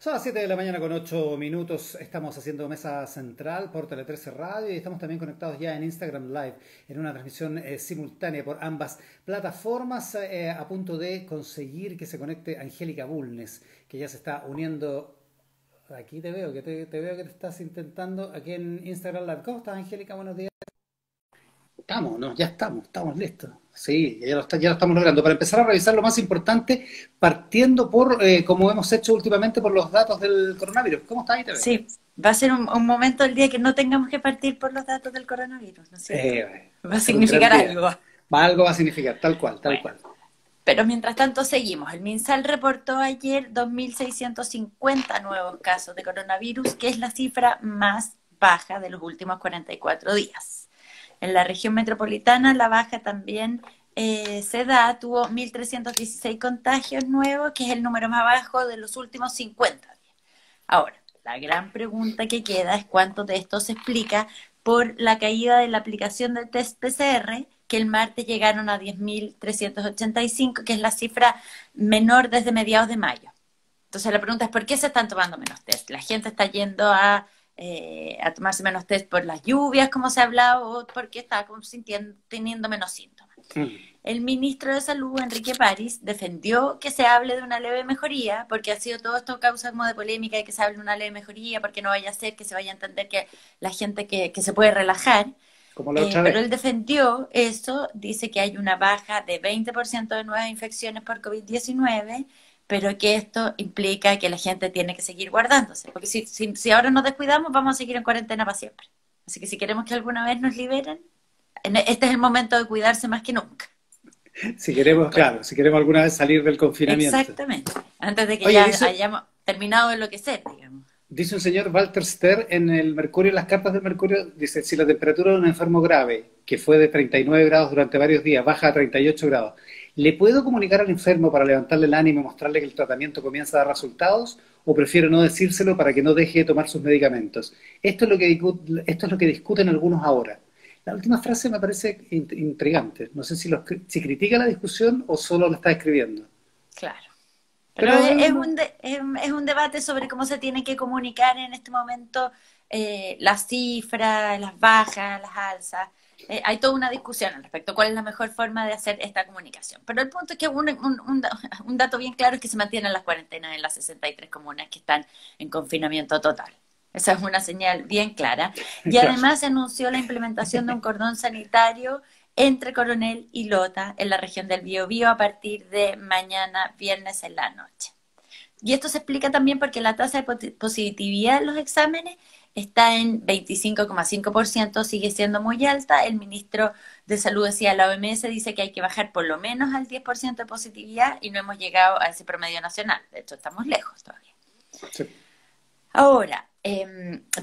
Son las 7 de la mañana con 8 minutos. Estamos haciendo mesa central por Tele 13 Radio y estamos también conectados ya en Instagram Live en una transmisión simultánea por ambas plataformas, a punto de conseguir que se conecte Angélica Bulnes, que ya se está uniendo. Aquí te veo, te veo que te estás intentando aquí en Instagram Live. ¿Cómo estás, Angélica? Buenos días. Estamos, ¿no? Ya estamos listos. Sí, ya lo estamos logrando. Para empezar a revisar lo más importante, partiendo por, como hemos hecho últimamente, por los datos del coronavirus. ¿Cómo está ahí, te veo? Sí, va a ser un momento del día que no tengamos que partir por los datos del coronavirus, ¿no es cierto? Va Va a a ser un gran significar día. algo. Algo va a significar, tal cual, tal Bueno, cual. pero mientras tanto seguimos. El MinSal reportó ayer 2.650 nuevos casos de coronavirus, que es la cifra más baja de los últimos 44 días. En la región metropolitana la baja también se da, tuvo 1.316 contagios nuevos, que es el número más bajo de los últimos 50 días. Ahora, la gran pregunta que queda es cuánto de esto se explica por la caída de la aplicación del test PCR, que el martes llegaron a 10.385, que es la cifra menor desde mediados de mayo. Entonces la pregunta es, ¿por qué se están tomando menos test? ¿La gente está yendo a tomarse menos test por las lluvias, como se ha hablado, o porque está teniendo menos síntomas? El ministro de Salud, Enrique París, defendió que se hable de una leve mejoría, porque ha sido todo esto causa como de polémica y que se hable de una leve mejoría, porque no vaya a ser que se vaya a entender que la gente que se puede relajar. Como la otra Pero vez. él defendió eso, dice que hay una baja de 20% de nuevas infecciones por COVID-19, pero que esto implica que la gente tiene que seguir guardándose, porque si ahora nos descuidamos vamos a seguir en cuarentena para siempre. Así que si queremos que alguna vez nos liberen, este es el momento de cuidarse más que nunca. Si queremos, Bueno, claro, si queremos alguna vez salir del confinamiento. exactamente, antes de que Oye, ya dice, hayamos terminado de enloquecer, digamos. dice un señor Walter Ster en el Mercurio, en las cartas del Mercurio, dice, si la temperatura de un enfermo grave, que fue de 39 grados durante varios días, baja a 38 grados, ¿le puedo comunicar al enfermo para levantarle el ánimo y mostrarle que el tratamiento comienza a dar resultados? ¿O prefiero no decírselo para que no deje de tomar sus medicamentos? Esto es lo que discuten algunos ahora. La última frase me parece intrigante. No sé si critica la discusión o solo la está escribiendo. Claro. Pero Pero es un debate sobre cómo se tiene que comunicar en este momento las cifras, las bajas, las alzas. Hay toda una discusión al respecto, cuál es la mejor forma de hacer esta comunicación. Pero el punto es que un dato bien claro es que se mantienen las cuarentenas en las 63 comunas que están en confinamiento total. Esa es una señal bien clara. Y claro. además se anunció la implementación de un cordón sanitario entre Coronel y Lota en la región del Biobío a partir de mañana viernes en la noche. Y esto se explica también porque la tasa de positividad en los exámenes está en 25,5%, sigue siendo muy alta. El ministro de Salud decía, la OMS dice que hay que bajar por lo menos al 10% de positividad y no hemos llegado a ese promedio nacional. De hecho, estamos lejos todavía. Sí. Ahora,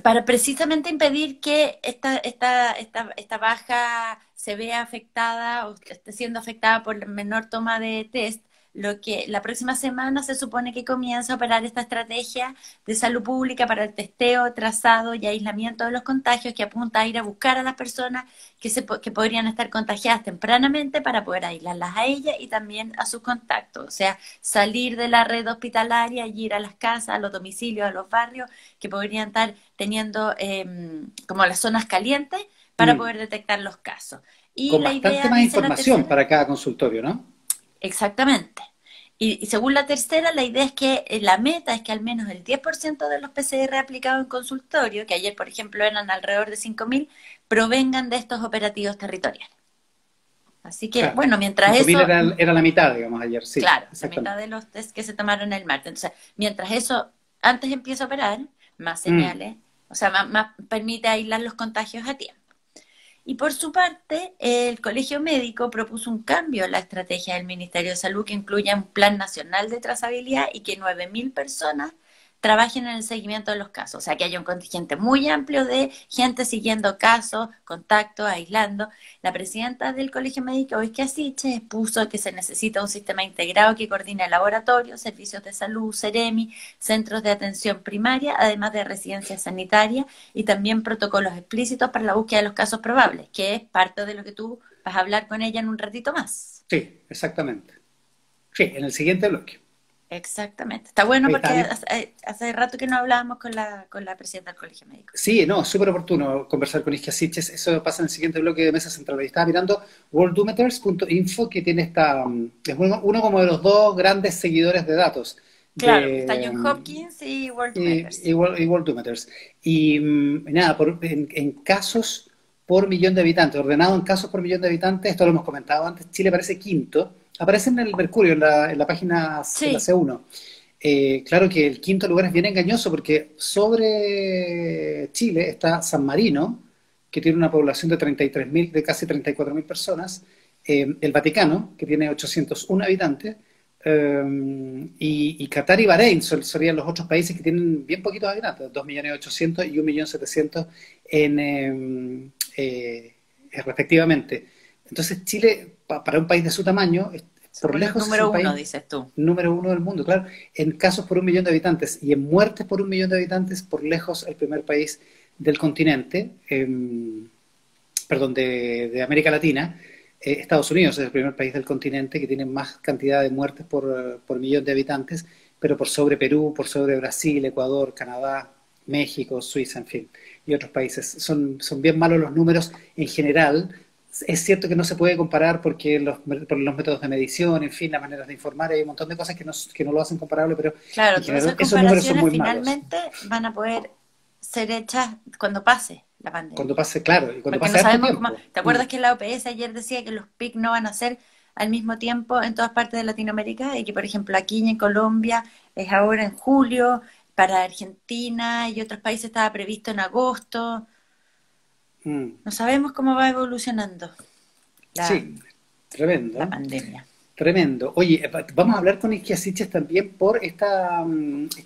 para precisamente impedir que esta baja se vea afectada o esté siendo afectada por la menor toma de test, lo que la próxima semana se supone que comienza a operar esta estrategia de salud pública para el testeo, trazado y aislamiento de los contagios, que apunta a ir a buscar a las personas que podrían estar contagiadas tempranamente para poder aislarlas a ellas y también a sus contactos. O sea, salir de la red hospitalaria y ir a las casas, a los domicilios, a los barrios que podrían estar teniendo como las zonas calientes para Mm. poder detectar los casos. Y Con la bastante idea, más dice la información tercera, para cada consultorio, ¿no? exactamente. Y según la tercera, la idea es que la meta es que al menos el 10% de los PCR aplicados en consultorio, que ayer, por ejemplo, eran alrededor de 5.000, provengan de estos operativos territoriales. Así que, Claro. bueno, mientras 5.000 eso, era la mitad, digamos, ayer, sí, claro, la mitad exactamente. de los test que se tomaron el martes. Entonces, mientras eso antes empieza a operar, más Mm. señales, o sea, más permite aislar los contagios a tiempo. Y por su parte, el Colegio Médico propuso un cambio en la estrategia del Ministerio de Salud que incluya un plan nacional de trazabilidad y que 9.000 personas trabajen en el seguimiento de los casos. O sea, que haya un contingente muy amplio de gente siguiendo casos, contactos, aislando. La presidenta del Colegio Médico, Isquia Siche, expuso que se necesita un sistema integrado que coordine laboratorios, servicios de salud, Seremi, centros de atención primaria, además de residencias sanitarias y también protocolos explícitos para la búsqueda de los casos probables, que es parte de lo que tú vas a hablar con ella en un ratito más. Sí, exactamente. Sí, en el siguiente bloque. Exactamente. Está bueno Oye, porque está bien. hace rato que no hablábamos con la presidenta del Colegio Médico. Sí, no, súper oportuno conversar con Isquia Siches. Eso pasa en el siguiente bloque de Mesa Central. Y estaba mirando worldometers.info, que tiene es uno como de los dos grandes seguidores de datos Claro, está de, John Hopkins y World Matters. y Worldometers. Y nada, en casos por millón de habitantes, ordenado en casos por millón de habitantes, esto lo hemos comentado antes, Chile aparece quinto. Aparece en el Mercurio, en la página, en la Sí, C1. Claro que el quinto lugar es bien engañoso porque sobre Chile está San Marino, que tiene una población de 33.000, de casi 34.000 personas, el Vaticano, que tiene 801 habitantes, y Qatar y Bahrein serían los otros países que tienen bien poquitos habitantes, 2.800.000 y 1.700.000 respectivamente. Entonces Chile, para un país de su tamaño, por somos los lejos es número el uno, país dices tú. número uno del mundo, claro, en casos por un millón de habitantes y en muertes por un millón de habitantes, por lejos el primer país del continente, perdón, de América Latina. Estados Unidos es el primer país del continente que tiene más cantidad de muertes por millón de habitantes, pero por sobre Perú, por sobre Brasil, Ecuador, Canadá, México, Suiza, en fin, y otros países. Son bien malos los números en general. Es cierto que no se puede comparar porque por los métodos de medición, en fin, las maneras de informar, hay un montón de cosas que no lo hacen comparable, pero en Claro, todas general esas esos números son comparaciones muy malos. finalmente van a poder ser hechas cuando pase la Cuando pandemia. pase, claro, y cuando Porque no pase harto sabemos cómo. tiempo. ¿Te acuerdas que la OPS ayer decía que los PIC no van a ser al mismo tiempo en todas partes de Latinoamérica? Y que, por ejemplo, aquí en Colombia es ahora en julio, para Argentina y otros países estaba previsto en agosto. Mm. No sabemos cómo va evolucionando la, Sí, la tremendo. pandemia. Tremendo. Oye, vamos a hablar con Isquia Siches también por esta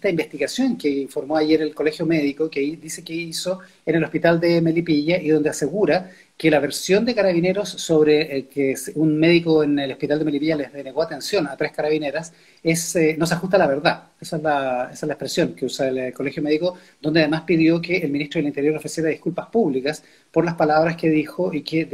investigación que informó ayer el Colegio Médico, que dice que hizo en el hospital de Melipilla y donde asegura que la versión de Carabineros sobre que un médico en el hospital de Melipilla les denegó atención a tres carabineras no se ajusta a la verdad. Esa es la expresión que usa el Colegio Médico, donde además pidió que el ministro del Interior ofreciera disculpas públicas por las palabras que dijo y que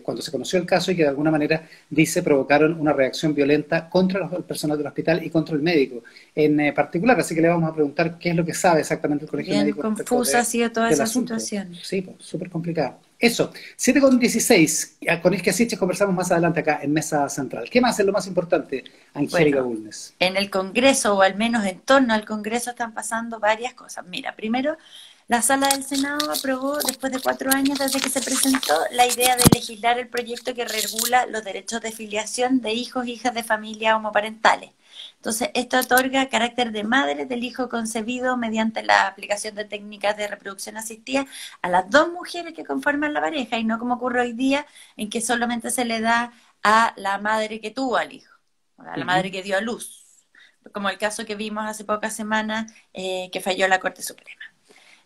cuando se conoció el caso y que de alguna manera dice provocaron una reacción violenta contra el personal del hospital y contra el médico en particular. Así que le vamos a preguntar qué es lo que sabe exactamente el Colegio Bien Médico respecto confusa ha sido toda del esa asunto. situación. Sí, pues, súper complicado. Eso, 7:16. Con Isquia Siches conversamos más adelante acá en Mesa Central. ¿Qué más es lo más importante, Angélica Bueno, Bulnes? en el Congreso, o al menos en torno al Congreso, están pasando varias cosas. Mira, primero, la Sala del Senado aprobó, después de 4 años desde que se presentó, la idea de legislar el proyecto que regula los derechos de filiación de hijos e hijas de familia homoparentales. Entonces, esto otorga carácter de madre del hijo concebido mediante la aplicación de técnicas de reproducción asistida a las dos mujeres que conforman la pareja, y no como ocurre hoy día, en que solamente se le da a la madre que tuvo al hijo, a la Ujú. madre que dio a luz, como el caso que vimos hace pocas semanas que falló la Corte Suprema.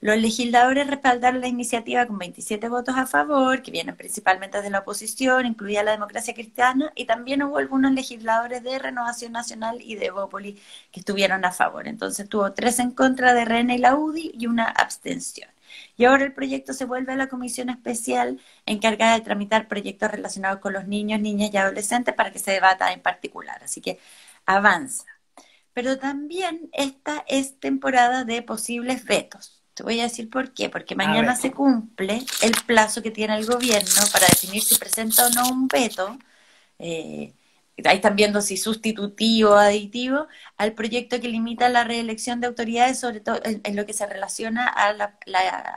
Los legisladores respaldaron la iniciativa con 27 votos a favor, que vienen principalmente de la oposición, incluida la Democracia Cristiana, y también hubo algunos legisladores de Renovación Nacional y de Evópolis que estuvieron a favor. Entonces tuvo 3 en contra de RN y la UDI y una abstención. Y ahora el proyecto se vuelve a la comisión especial encargada de tramitar proyectos relacionados con los niños, niñas y adolescentes para que se debata en particular. Así que avanza. Pero también esta es temporada de posibles vetos. Te voy a decir por qué. Porque A mañana ver, se cumple el plazo que tiene el gobierno para definir si presenta o no un veto. eh, Ahí están viendo si sustitutivo o aditivo al proyecto que limita la reelección de autoridades, sobre todo en lo que se relaciona a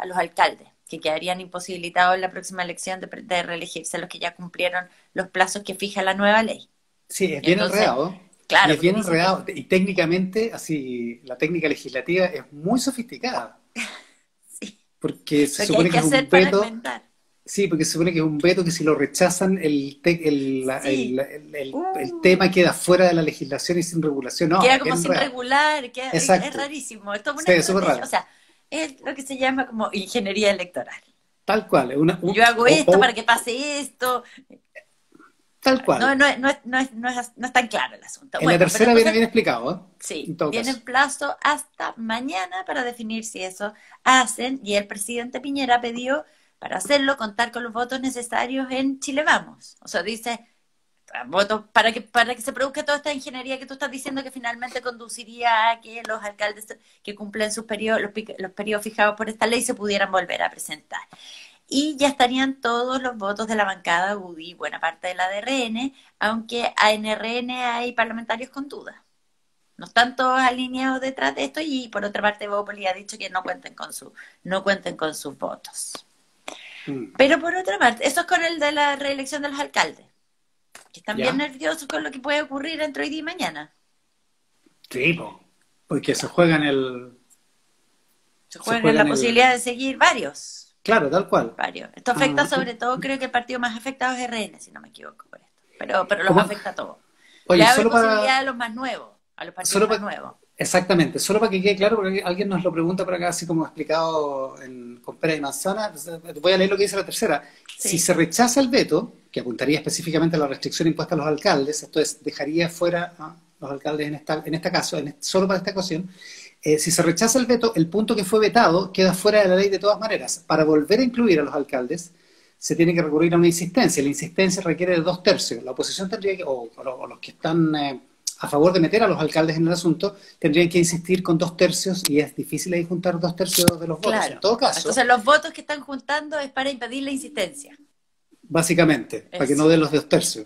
los alcaldes, que quedarían imposibilitados en la próxima elección de reelegirse, los que ya cumplieron los plazos que fija la nueva ley. sí, es bien Entonces, enredado. Y claro, es porque bien dice que enredado. Y técnicamente, así, la técnica legislativa es muy sofisticada. sí, Porque se lo que hay supone que que es un hacer para veto. enmendar. Sí, porque se supone que es un veto que si lo rechazan, Sí, el tema queda fuera de la legislación y sin regulación. No, queda es como bien sin enredado. regular, es Exacto. rarísimo. Esto es una Sí, es súper estrategia, o raro. sea, es lo que se llama como ingeniería electoral. Tal cual. Yo hago esto para que pase esto. Tal No, cual. no es tan claro el asunto. En la Bueno, pero tercera viene entonces, bien explicado, ¿eh? sí, En todo tienen caso. plazo hasta mañana para definir si eso hacen, y el presidente Piñera pidió para hacerlo contar con los votos necesarios en Chile Vamos. O sea, dice, votos para que se produzca toda esta ingeniería que tú estás diciendo que finalmente conduciría a que los alcaldes que cumplen sus periodos, los periodos fijados por esta ley se pudieran volver a presentar. Y ya estarían todos los votos de la bancada UDI, buena parte de la de RN, aunque en RN hay parlamentarios con dudas. No están todos alineados detrás de esto y por otra parte Bópoli ha dicho que no cuenten con sus votos. Pero por otra parte, eso es con el de la reelección de los alcaldes, que están bien nerviosos con lo que puede ocurrir entre hoy día y mañana. Sí, porque se juegan la posibilidad de seguir varios. Claro, tal cual. Varios. Esto afecta sobre todo, creo que el partido más afectado es RN, si no me equivoco por esto. Pero los afecta a todos. Oye, le abre posibilidad a los más nuevos, a los partidos más nuevos. Exactamente, solo para que quede claro, porque alguien nos lo pregunta por acá, así como explicado con pera y manzana, voy a leer lo que dice la tercera. Sí. Si se rechaza el veto, que apuntaría específicamente a la restricción impuesta a los alcaldes, esto es, dejaría fuera a los alcaldes en este caso, solo para esta ocasión, si se rechaza el veto, el punto que fue vetado queda fuera de la ley de todas maneras. Para volver a incluir a los alcaldes, se tiene que recurrir a una insistencia. La insistencia requiere de 2/3. La oposición tendría que, o los que están a favor de meter a los alcaldes en el asunto, tendrían que insistir con 2/3 y es difícil ahí juntar 2/3 de los votos. Claro. En todo caso, entonces los votos que están juntando es para impedir la insistencia. Básicamente, para que no den los 2/3.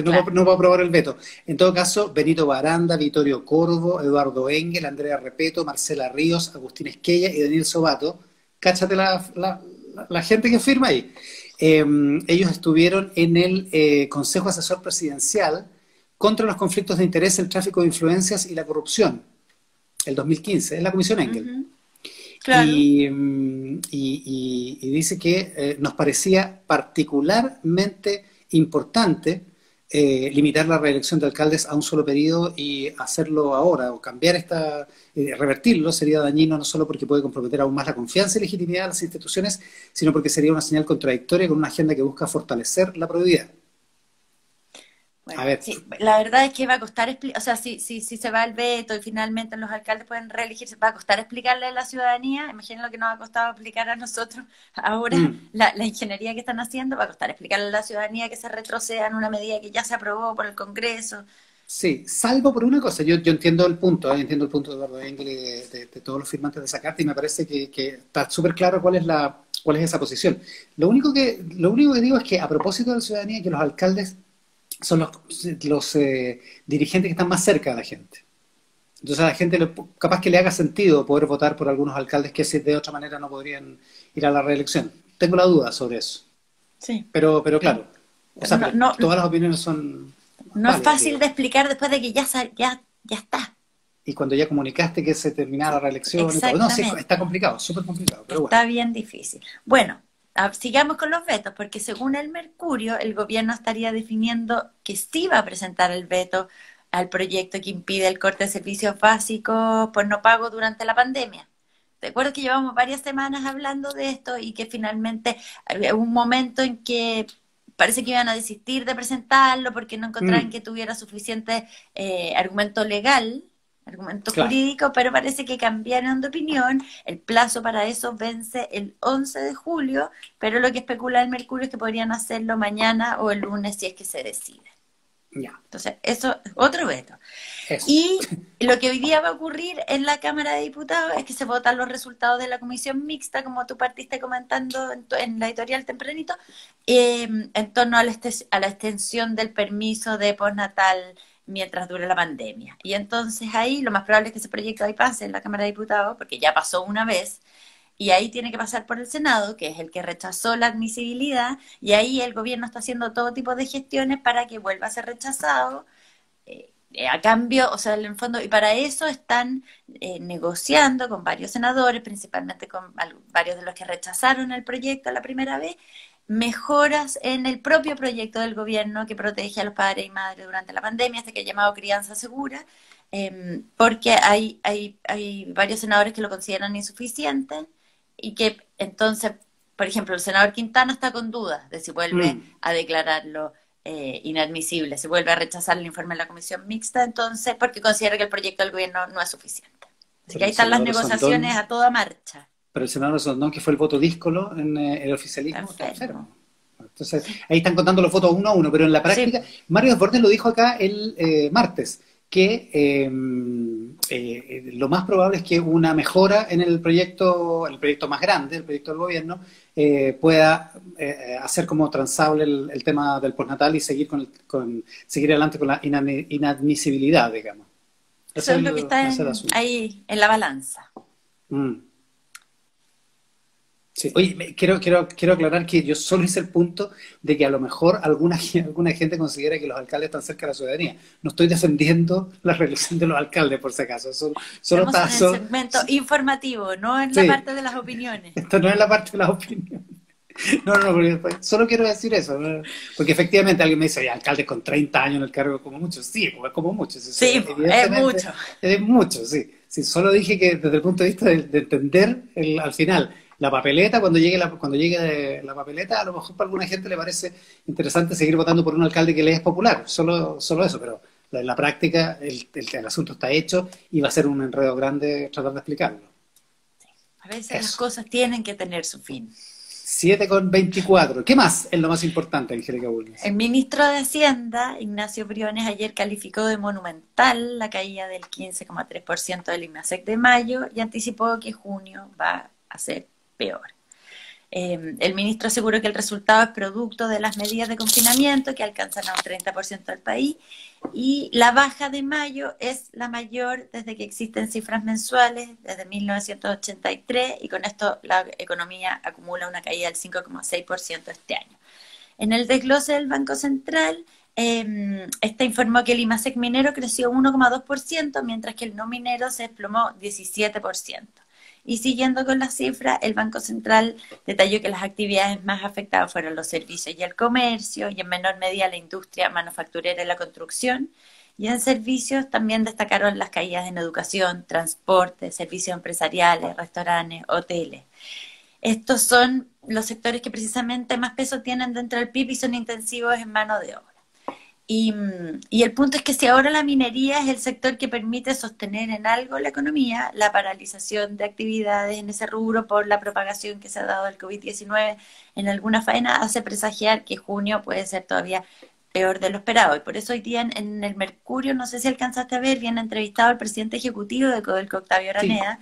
No va a aprobar el veto. En todo caso, Benito Baranda, Vittorio Corvo, Eduardo Engel, Andrea Repeto, Marcela Ríos, Agustín Esquella y Daniel Sobato. Cáchate la gente que firma ahí. Ellos estuvieron en el Consejo Asesor Presidencial contra los conflictos de interés, el tráfico de influencias y la corrupción, el 2015, es la Comisión Engel. Claro. Y dice que nos parecía particularmente importante limitar la reelección de alcaldes a un solo periodo y hacerlo ahora, o cambiar revertirlo, sería dañino no solo porque puede comprometer aún más la confianza y legitimidad de las instituciones, sino porque sería una señal contradictoria con una agenda que busca fortalecer la probidad. Bueno, a ver. Sí, la verdad es que va a costar, o sea, si se va el veto y finalmente los alcaldes pueden reelegirse, va a costar explicarle a la ciudadanía. Imaginen lo que nos ha costado explicar a nosotros ahora la ingeniería que están haciendo, va a costar explicarle a la ciudadanía que se retroceda en una medida que ya se aprobó por el Congreso. Sí, salvo por una cosa, yo entiendo el punto, entiendo el punto de Eduardo Engel y de todos los firmantes de esa carta, y me parece que está súper claro cuál es esa posición. Lo único que digo es que a propósito de la ciudadanía, que los alcaldes son los dirigentes que están más cerca de la gente. Entonces a la gente capaz que le haga sentido poder votar por algunos alcaldes que de otra manera no podrían ir a la reelección. Tengo la duda sobre eso. Sí. Pero claro, o sea, todas las opiniones son... No es fácil de explicar después de que ya está. Y cuando ya comunicaste que se terminara la reelección y todo. No, sí, está complicado, súper complicado. Pero está bien difícil. Bueno, sigamos con los vetos, porque según el Mercurio, el gobierno estaría definiendo que sí va a presentar el veto al proyecto que impide el corte de servicios básicos por no pago durante la pandemia. Recuerdo que llevamos varias semanas hablando de esto y que finalmente había un momento en que parece que iban a desistir de presentarlo porque no encontraban que tuviera suficiente argumento legal, argumento jurídico, pero parece que cambiaron de opinión. El plazo para eso vence el 11 de julio, pero lo que especula el Mercurio es que podrían hacerlo mañana o el lunes si es que se decide. Entonces, eso es otro veto. Y lo que hoy día va a ocurrir en la Cámara de Diputados es que se votan los resultados de la comisión mixta, como tú partiste comentando en la editorial tempranito, en torno a la extensión del permiso de postnatal mientras dure la pandemia. Y entonces ahí lo más probable es que ese proyecto ahí pase en la Cámara de Diputados, porque ya pasó una vez, y ahí tiene que pasar por el Senado, que es el que rechazó la admisibilidad, y ahí el gobierno está haciendo todo tipo de gestiones para que vuelva a ser rechazado, a cambio, o sea, en el fondo, y para eso están negociando con varios senadores, principalmente con varios de los que rechazaron el proyecto la primera vez, mejoras en el propio proyecto del gobierno que protege a los padres y madres durante la pandemia, este que ha llamado Crianza Segura, porque hay varios senadores que lo consideran insuficiente y que entonces, por ejemplo, el senador Quintana está con dudas de si vuelve a declararlo inadmisible, se vuelve a rechazar el informe de la comisión mixta, entonces, porque considera que el proyecto del gobierno no es suficiente. Así que ahí están las negociaciones a toda marcha. Pero el senador Sondón, que fue el voto díscolo en el oficialismo, está enfermo. Entonces, ahí están contando los votos uno a uno, pero en la Sí, práctica, Mario Desbordes lo dijo acá el martes, que lo más probable es que una mejora en el proyecto más grande, el proyecto del gobierno, pueda hacer como transable el tema del postnatal y seguir seguir adelante con la inadmisibilidad, digamos. eso Ese es es lo que está ese es el asunto. ahí en la balanza. Mm. Sí. Oye, quiero aclarar que yo solo hice el punto de que a lo mejor alguna gente considera que los alcaldes están cerca de la ciudadanía. No estoy defendiendo la reelección de los alcaldes, por si acaso. Solo Estamos en el tazo. segmento informativo, no en la Sí, parte de las opiniones. esto no es la parte de las opiniones. No, no, solo quiero decir eso, ¿no? Porque efectivamente alguien me dice, "Oye, alcaldes con 30 años en el cargo como mucho". Sí, pues es como mucho. Eso, Sí, es evidentemente mucho. es mucho, sí. Sí, solo dije que desde el punto de vista de entender al final la papeleta, cuando llegue la papeleta, a lo mejor para alguna gente le parece interesante seguir votando por un alcalde que le es popular. Solo eso, pero en la práctica el asunto está hecho y va a ser un enredo grande tratar de explicarlo. A veces las Eso. cosas tienen que tener su fin. 7:24. ¿Qué más es lo más importante, Angélica Bulnes? El ministro de Hacienda, Ignacio Briones, ayer calificó de monumental la caída del 15,3% del IMASEC de mayo y anticipó que junio va a ser peor. El ministro aseguró que el resultado es producto de las medidas de confinamiento que alcanzan a un 30% del país y la baja de mayo es la mayor desde que existen cifras mensuales, desde 1983, y con esto la economía acumula una caída del 5,6% este año. En el desglose del Banco Central, este informó que el IMASEC minero creció 1,2%, mientras que el no minero se desplomó 17%. Y siguiendo con las cifras, el Banco Central detalló que las actividades más afectadas fueron los servicios y el comercio, y en menor medida la industria manufacturera y la construcción. Y en servicios también destacaron las caídas en educación, transporte, servicios empresariales, restaurantes, hoteles. Estos son los sectores que precisamente más peso tienen dentro del PIB y son intensivos en mano de obra. Y el punto es que si ahora la minería es el sector que permite sostener en algo la economía, la paralización de actividades en ese rubro por la propagación que se ha dado del COVID-19 en alguna faena hace presagiar que junio puede ser todavía peor de lo esperado. Y por eso hoy día en el Mercurio, no sé si alcanzaste a ver, viene entrevistado el presidente ejecutivo de Codelco, Octavio Sí, Araneda,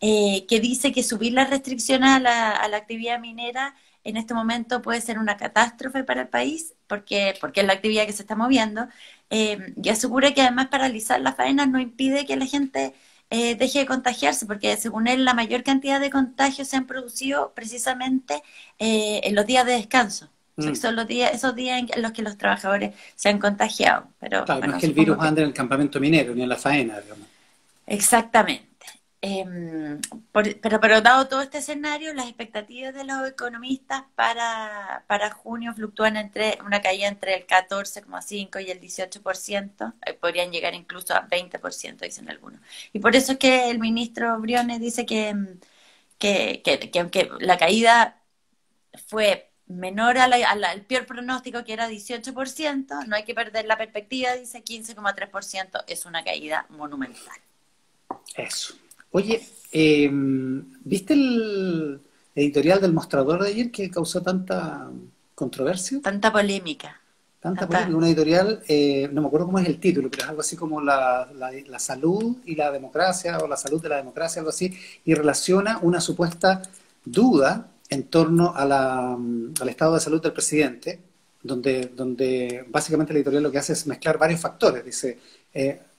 que dice que subir las restricciones a la actividad minera en este momento puede ser una catástrofe para el país, porque es la actividad que se está moviendo, y asegura que además paralizar las faenas no impide que la gente deje de contagiarse, porque según él la mayor cantidad de contagios se han producido precisamente en los días de descanso. O sea, que mm, son esos días en los que los trabajadores se han contagiado. Pero claro, no es bueno, que el virus supongo que ande en el campamento minero ni en la faena, digamos. exactamente. Pero dado todo este escenario, las expectativas de los economistas para junio fluctúan entre una caída entre el 14,5 y el 18%, podrían llegar incluso a 20%, dicen algunos. Y por eso es que el ministro Briones dice que aunque la caída fue menor al peor pronóstico, que era 18%, no hay que perder la perspectiva, dice 15,3% es una caída monumental. Eso. Oye, ¿viste el editorial del Mostrador de ayer que causó tanta controversia? Tanta polémica, Tanta tanta. polémica. Un editorial, no me acuerdo cómo es el título, pero es algo así como la salud y la democracia, o la salud de la democracia, algo así, y relaciona una supuesta duda en torno al estado de salud del presidente, donde básicamente el editorial lo que hace es mezclar varios factores. Dice,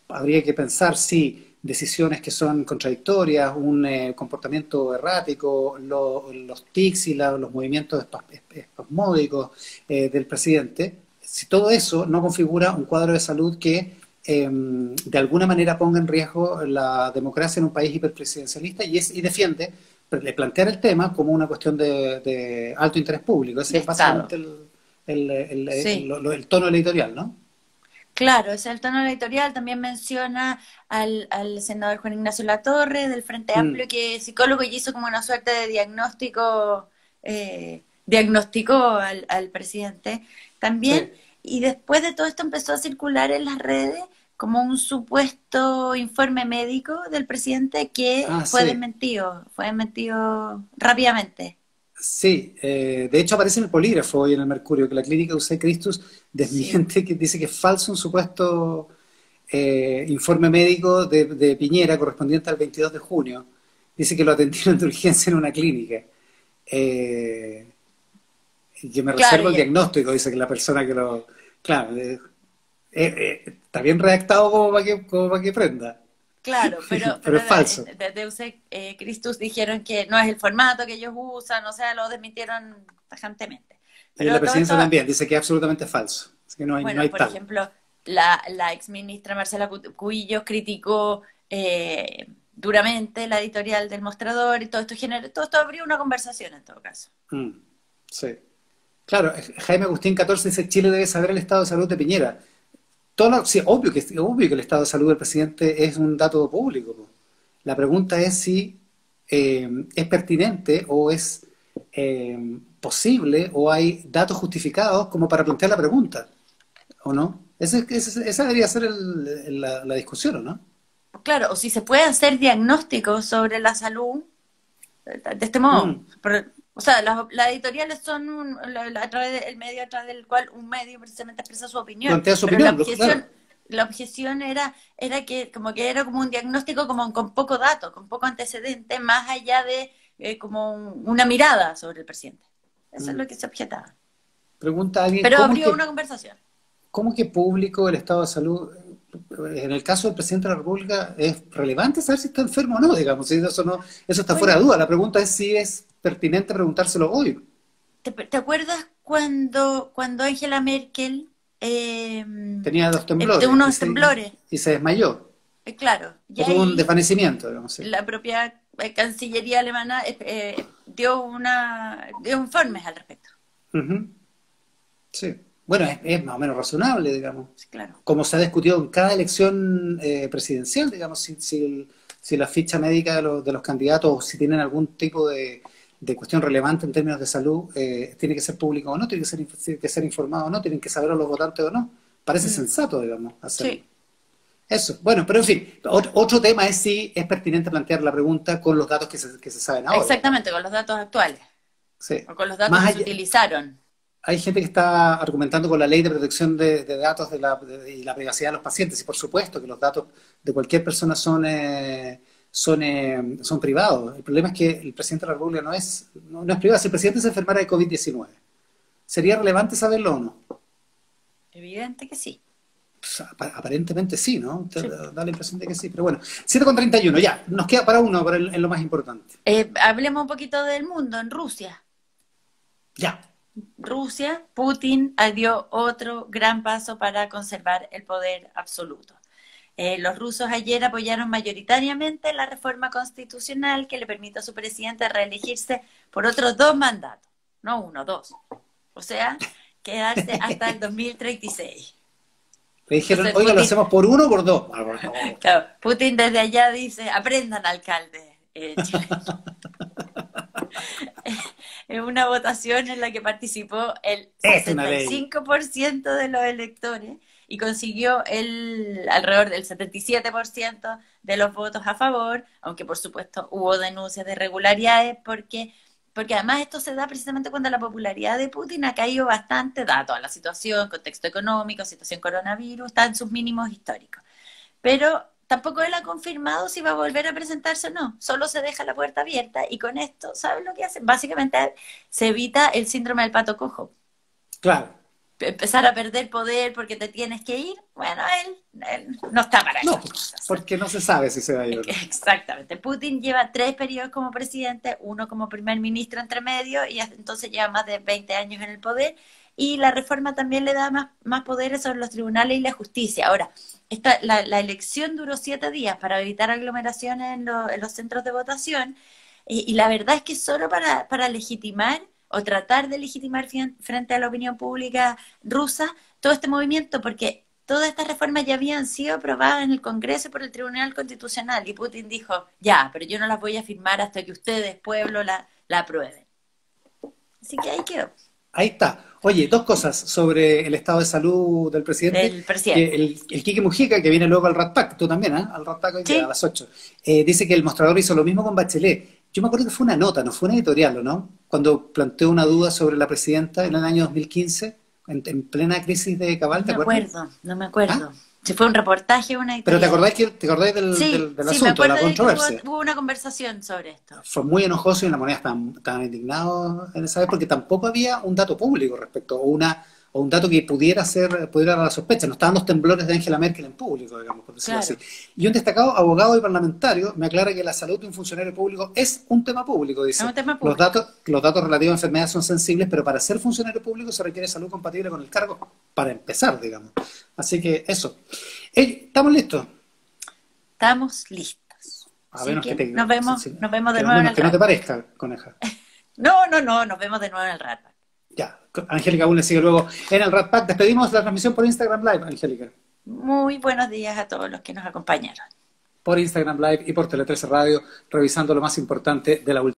habría que pensar si decisiones que son contradictorias, un comportamiento errático, los tics y los movimientos espasmódicos del presidente, si todo eso no configura un cuadro de salud que de alguna manera ponga en riesgo la democracia en un país hiperpresidencialista y defiende plantear el tema como una cuestión de alto interés público. Ese De es Estado. básicamente Sí, el tono del editorial, ¿no? claro, es el tono editorial. También menciona al senador Juan Ignacio Latorre del Frente Mm, Amplio, que es psicólogo y hizo como una suerte de diagnosticó al presidente también. sí. Y después de todo esto empezó a circular en las redes como un supuesto informe médico del presidente que Ah, sí. fue desmentido rápidamente. Sí, de hecho aparece en el polígrafo hoy en el Mercurio que la clínica UC Christus Sí. desmiente, que dice que es falso un supuesto informe médico de Piñera correspondiente al 22 de junio. Dice que lo atendieron de urgencia en una clínica. Eh, y que me Claro, reservo el diagnóstico, dice que la persona que lo... Claro, está bien redactado como para que prenda, claro, pero pero es falso. desde UC Christus dijeron que no es el formato que ellos usan, o sea, lo desmintieron tajantemente. Y en la Pero todo presidencia esto, también, dice que es absolutamente falso. Así que no hay bueno, por tal. ejemplo, la ex ministra Marcela Cubillos criticó duramente la editorial del Mostrador y todo esto abrió una conversación en todo caso. Mm, sí. Claro, Jaime Agustín 14 dice Chile debe saber el estado de salud de Piñera. Sí, obvio que el estado de salud del presidente es un dato público, po. La pregunta es si es pertinente o es posible o hay datos justificados como para plantear la pregunta, ¿o no? Esa debería ser la discusión, ¿o no? Claro, o si se puede hacer diagnósticos sobre la salud de este modo. Mm, O sea, las editoriales son a través del medio a través del cual un medio precisamente expresa su opinión, plantea su pero opinión, claro. la objeción era que era como un diagnóstico como con poco dato, con poco antecedente, más allá de como una mirada sobre el presidente. Eso es Mm. lo que se objetaba. Pregunta a alguien, Pero abrió una conversación. ¿cómo que público el estado de salud? En el caso del presidente de la República, ¿es relevante saber si está enfermo o no? Digamos, si eso no, eso está fuera de Bueno, duda. La pregunta es si es pertinente preguntárselo hoy. ¿te acuerdas cuando Angela Merkel Tenía dos de temblores unos temblores? y se desmayó. Claro, y O tuvo un ahí desvanecimiento, digamos, sí. la propia Cancillería alemana dio informes al respecto. Ujú, sí. Bueno, es más o menos razonable, digamos. Sí, claro. Como se ha discutido en cada elección presidencial, digamos, si la ficha médica de los candidatos o si tienen algún tipo de cuestión relevante en términos de salud, tiene que ser público o no, tiene que ser informado o no, tienen que saberlo los votantes o no. Parece Mm, sensato, digamos, hacerlo. sí, Eso. Bueno, pero en fin, otro tema es si es pertinente plantear la pregunta con los datos que se saben ahora, digamos. exactamente, con los datos actuales, Sí. o con los datos Más que se allá, utilizaron. hay gente que está argumentando con la ley de protección de datos y la privacidad de los pacientes, y por supuesto que los datos de cualquier persona son privados. El problema es que el presidente de la República no es privado. Si el presidente se enfermara de COVID-19, ¿sería relevante saberlo o no? Evidente que sí. Pues, aparentemente sí, ¿no? Sí. Da la impresión de que sí. Pero bueno, 7:31, ya, nos queda para uno, en lo más importante. Hablemos un poquito del mundo en Rusia. Ya. Rusia, Putin dio otro gran paso para conservar el poder absoluto. Los rusos ayer apoyaron mayoritariamente la reforma constitucional que le permite a su presidente reelegirse por otros 2 mandatos, no uno, 2. O sea, quedarse hasta el 2036. Le dijeron, Entonces, oiga, ¿lo hacemos por uno o por dos? Ah, por dos. claro, Putin desde allá dice, aprendan alcaldes chilenos. En una votación en la que participó el Es una ley. 65% de los electores y consiguió alrededor del 77% de los votos a favor, aunque por supuesto hubo denuncias de irregularidades porque además esto se da precisamente cuando la popularidad de Putin ha caído bastante, dada toda la situación, contexto económico, situación coronavirus, está en sus mínimos históricos. Pero tampoco él ha confirmado si va a volver a presentarse o no. Solo se deja la puerta abierta y con esto, ¿sabes lo que hacen? Básicamente se evita el síndrome del pato cojo. Claro. Empezar a perder poder porque te tienes que ir. Bueno, él no está para No, esas cosas. porque no se sabe si se va a ir o no. Exactamente. Putin lleva 3 periodos como presidente, uno como primer ministro entre medio y entonces lleva más de 20 años en el poder. Y la reforma también le da más poderes sobre los tribunales y la justicia. Ahora, la elección duró 7 días para evitar aglomeraciones en los centros de votación y la verdad es que solo para legitimar o tratar de legitimar frente a la opinión pública rusa todo este movimiento, porque todas estas reformas ya habían sido aprobadas en el Congreso y por el Tribunal Constitucional y Putin dijo, ya, pero yo no las voy a firmar hasta que ustedes, pueblo, la aprueben. Así que ahí quedó. Ahí está. Oye, dos cosas sobre el estado de salud del presidente. Del Que presidente. el Quique Mujica, que viene luego al Rat Pack, tú también, ¿eh? Al Rat Pack hoy día, a ¿Sí? las 8, dice que el mostrador hizo lo mismo con Bachelet. Yo me acuerdo que fue una nota, no fue una editorial, ¿o no? Cuando planteó una duda sobre la presidenta en el año 2015, en plena crisis de Cabal, ¿te acuerdas? No me ¿Ah? acuerdo. Si fue un reportaje o una Pero editorial. te acordáis Sí, del sí, me asunto, de la acuerdo de que controversia. hubo una conversación sobre esto. Fue muy enojoso y en la moneda estaban indignados en esa vez porque tampoco había un dato público respecto, o un dato que pudiera dar la sospecha. No estaban los temblores de Angela Merkel en público, digamos, por decirlo Claro, así. Y un destacado abogado y parlamentario me aclara que la salud de un funcionario público es un tema público, es dice. un tema público. Los datos relativos a enfermedades son sensibles, pero para ser funcionario público se requiere salud compatible con el cargo, para empezar, digamos. Así que eso. ¿Estamos listos? Estamos listos. A Así menos que que te, nos vemos, sí, nos vemos de que, a nuevo en menos el que no te rato. parezca, coneja. No, nos vemos de nuevo en el rato. Ya, Angélica aún le sigue luego en el Rat Pack. Despedimos la transmisión por Instagram Live, Angélica. Muy buenos días a todos los que nos acompañaron. Por Instagram Live y por Tele 13 Radio, revisando lo más importante de la última.